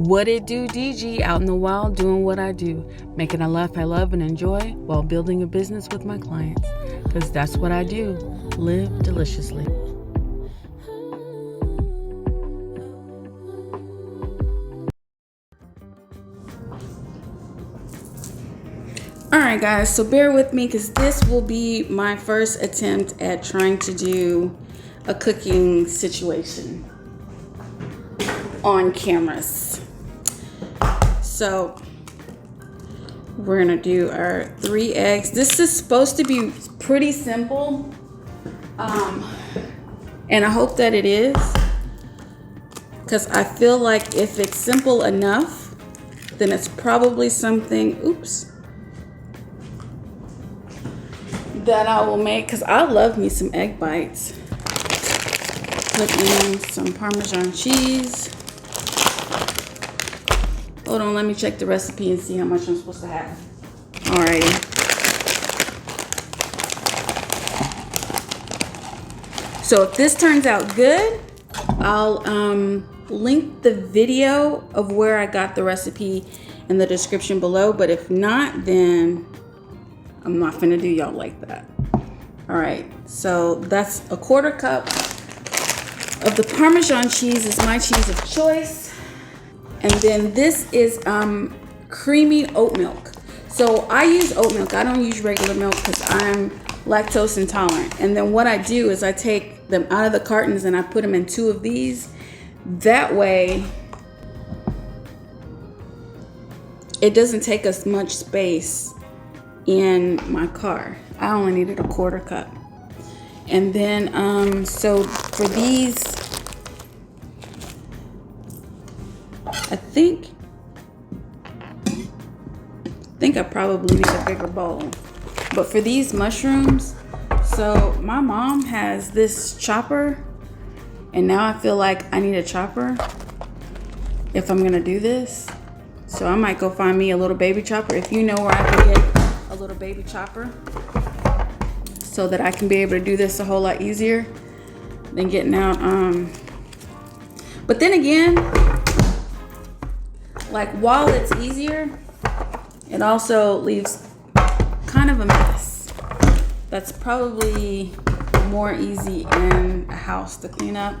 What it do, DG, out in the wild doing what I do, making a life I love and enjoy while building a business with my clients, because that's what I do, live deliciously. Alright guys, so bear with me because this will be my first attempt at trying to do a cooking situation on cameras. So we're gonna do our 3 eggs. This is supposed to be pretty simple, and I hope that it is, because I feel like if it's simple enough, then it's probably something, that I will make, because I love me some egg bites. Put in some Parmesan cheese. Hold on, let me check the recipe and see how much I'm supposed to have. Alrighty. So if this turns out good, I'll link the video of where I got the recipe in the description below. But if not, then I'm not gonna do y'all like that. All right, so that's a 1/4 cup of the Parmesan cheese is my cheese of choice. And then this is creamy oat milk. So I use oat milk, I don't use regular milk because I'm lactose intolerant. And then what I do is I take them out of the cartons and I put them in 2 of these. That way, it doesn't take as much space in my car. I only needed a 1/4 cup. And then so for these, I think I probably need a bigger bowl. But for these mushrooms, so my mom has this chopper, and now I feel like I need a chopper if I'm gonna do this. So I might go find me a little baby chopper. If you know where I can get a little baby chopper so that I can be able to do this a whole lot easier than getting out. But then again, like while it's easier, it also leaves kind of a mess. That's probably more easy in a house to clean up,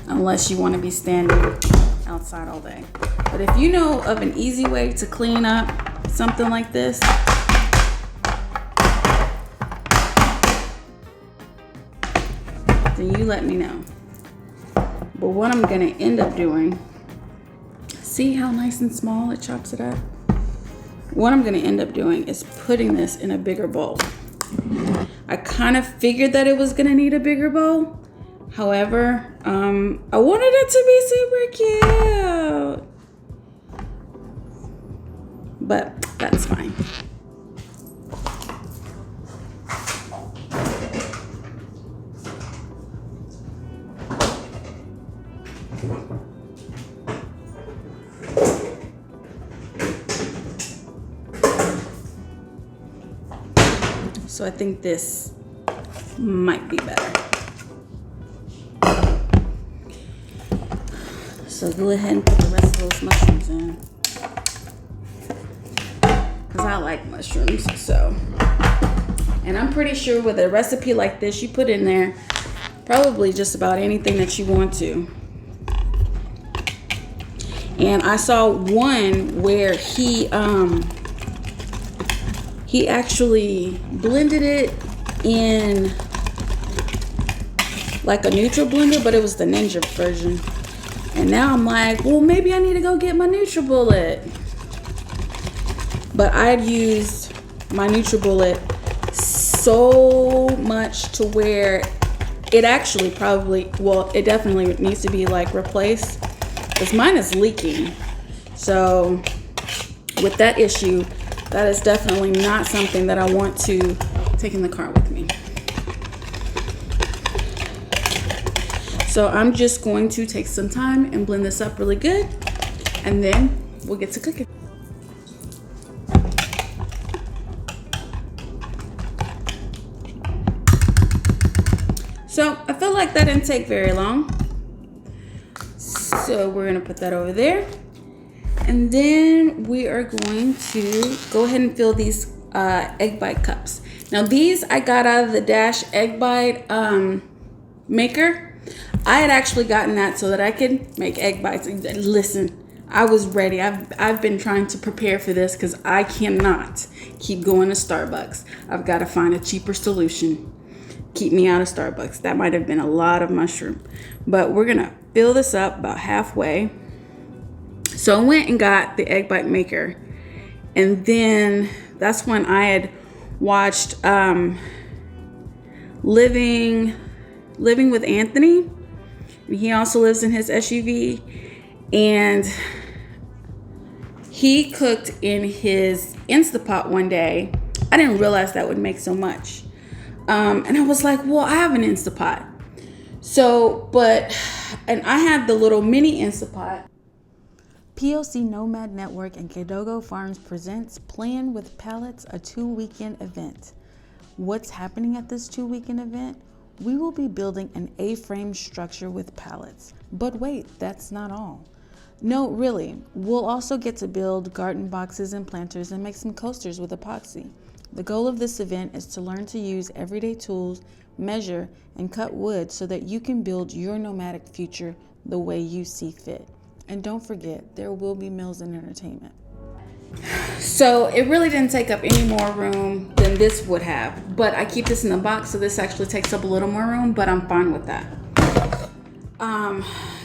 unless you want to be standing outside all day. But if you know of an easy way to clean up something like this, then you let me know. But what I'm gonna end up doing, see how nice and small it chops it up? What I'm gonna end up doing is putting this in a bigger bowl. I kind of figured that it was gonna need a bigger bowl. However, I wanted it to be super cute. But that's fine. So I think this might be better. So go ahead and put the rest of those mushrooms in, because I like mushrooms. So, and I'm pretty sure with a recipe like this, you put in there probably just about anything that you want to. And I saw one where he actually blended it in like a neutral blender, but it was the Ninja version. And now I'm like, well, maybe I need to go get my NutriBullet. But I'd used my NutriBullet so much to where it actually probably, well, it definitely needs to be like replaced, because mine is leaking. So with that issue, that is definitely not something that I want to take in the car with me. So I'm just going to take some time and blend this up really good, and then we'll get to cooking. So I feel like that didn't take very long. So we're gonna put that over there. And then we are going to go ahead and fill these egg bite cups. Now these I got out of the Dash egg bite maker. I had actually gotten that so that I could make egg bites. Listen, I was ready. I've been trying to prepare for this because I cannot keep going to Starbucks. I've got to find a cheaper solution. Keep me out of Starbucks. That might have been a lot of mushroom. But we're gonna fill this up about halfway. So I went and got the egg bite maker, and then that's when I had watched Living with Anthony, and he also lives in his SUV, and he cooked in his InstaPot one day. I didn't realize that would make so much, and I was like, well, I have an InstaPot, and I had the little mini InstaPot. POC Nomad Network and Kedogo Farms presents Plan with Pallets, a 2-weekend event. What's happening at this 2-weekend event? We will be building an A-frame structure with pallets. But wait, that's not all. No, really, we'll also get to build garden boxes and planters and make some coasters with epoxy. The goal of this event is to learn to use everyday tools, measure, and cut wood so that you can build your nomadic future the way you see fit. And don't forget, there will be meals and entertainment. So it really didn't take up any more room than this would have. But I keep this in the box, so this actually takes up a little more room, but I'm fine with that.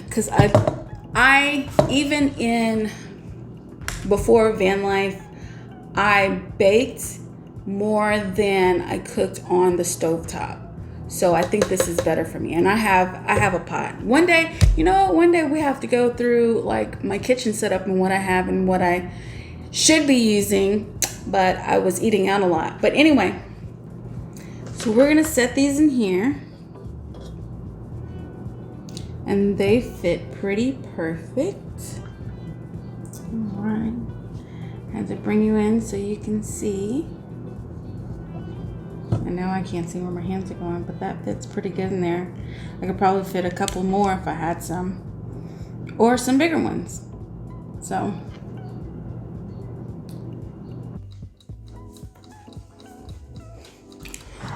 Because I even in before van life, I baked more than I cooked on the stovetop. So I think this is better for me. And I have a pot. One day we have to go through like my kitchen setup and what I have and what I should be using, but I was eating out a lot. But anyway, so we're gonna set these in here. And they fit pretty perfect. All right. I had to bring you in so you can see. I know I can't see where my hands are going, but that fits pretty good in there. I could probably fit a couple more if I had some, or some bigger ones. So,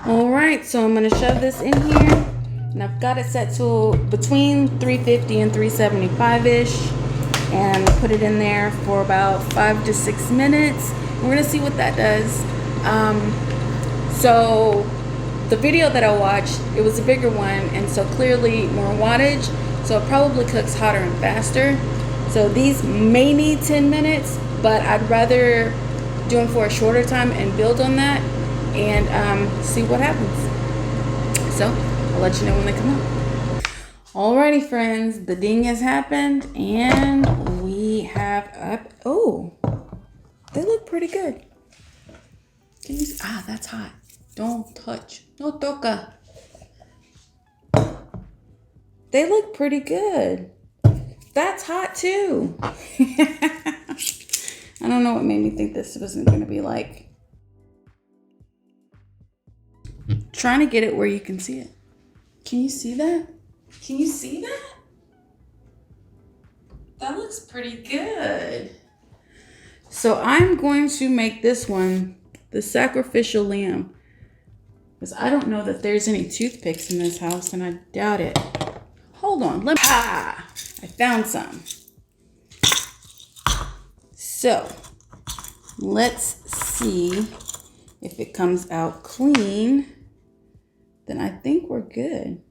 all right, so I'm gonna shove this in here, and I've got it set to between 350 and 375-ish, and put it in there for about 5 to 6 minutes. We're gonna see what that does. So the video that I watched, it was a bigger one, and so clearly more wattage, so it probably cooks hotter and faster. So these may need 10 minutes, but I'd rather do them for a shorter time and build on that and see what happens. So I'll let you know when they come out. Alrighty friends, the ding has happened, and we have up, oh, they look pretty good. Can you see? Ah, that's hot. Don't touch. No toca. They look pretty good. That's hot too. I don't know what made me think this wasn't going to be like. Trying to get it where you can see it. Can you see that? Can you see that? That looks pretty good. So I'm going to make this one the sacrificial lamb. Because I don't know that there's any toothpicks in this house, and I doubt it. Hold on. I found some. So, let's see if it comes out clean. Then I think we're good.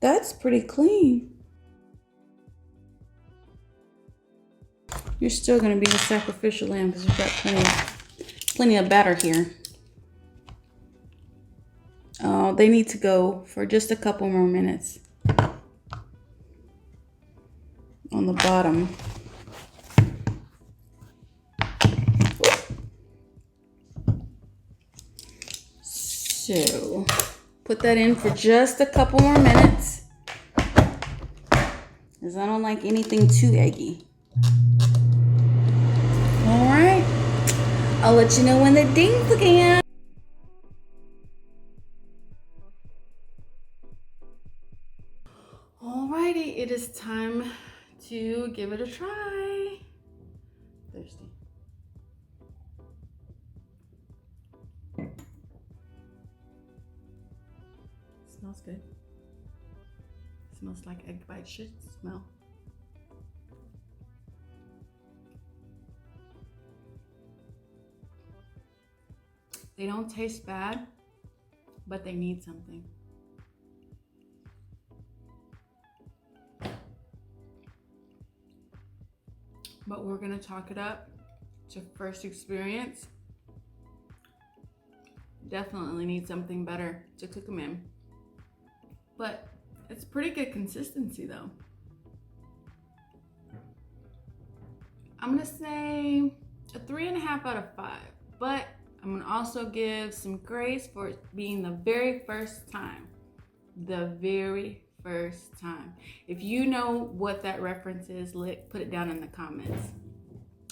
That's pretty clean. You're still going to be the sacrificial lamb because you've got plenty of batter here. Oh, they need to go for just a couple more minutes on the bottom. So, put that in for just a couple more minutes, because I don't like anything too eggy. All right, I'll let you know when the ding's again. Alrighty, it it is time to give it a try. Thirsty. Smells good. Smells like egg bite should smell. They don't taste bad, but they need something. But we're gonna chalk it up to first experience. Definitely need something better to cook them in. But it's pretty good consistency though. I'm gonna say a 3.5 out of 5, but I'm gonna also give some grace for it being the very first time. The very first time. If you know what that reference is, put it down in the comments.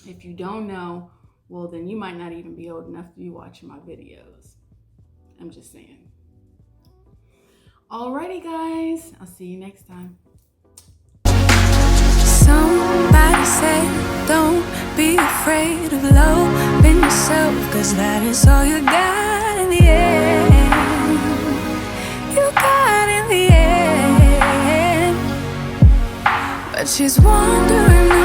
If you don't know, well then you might not even be old enough to be watching my videos. I'm just saying. Alrighty guys, I'll see you next time. Somebody said, don't be afraid of loving yourself, 'cause that is all you got in the end. You got in the end. But she's wondering if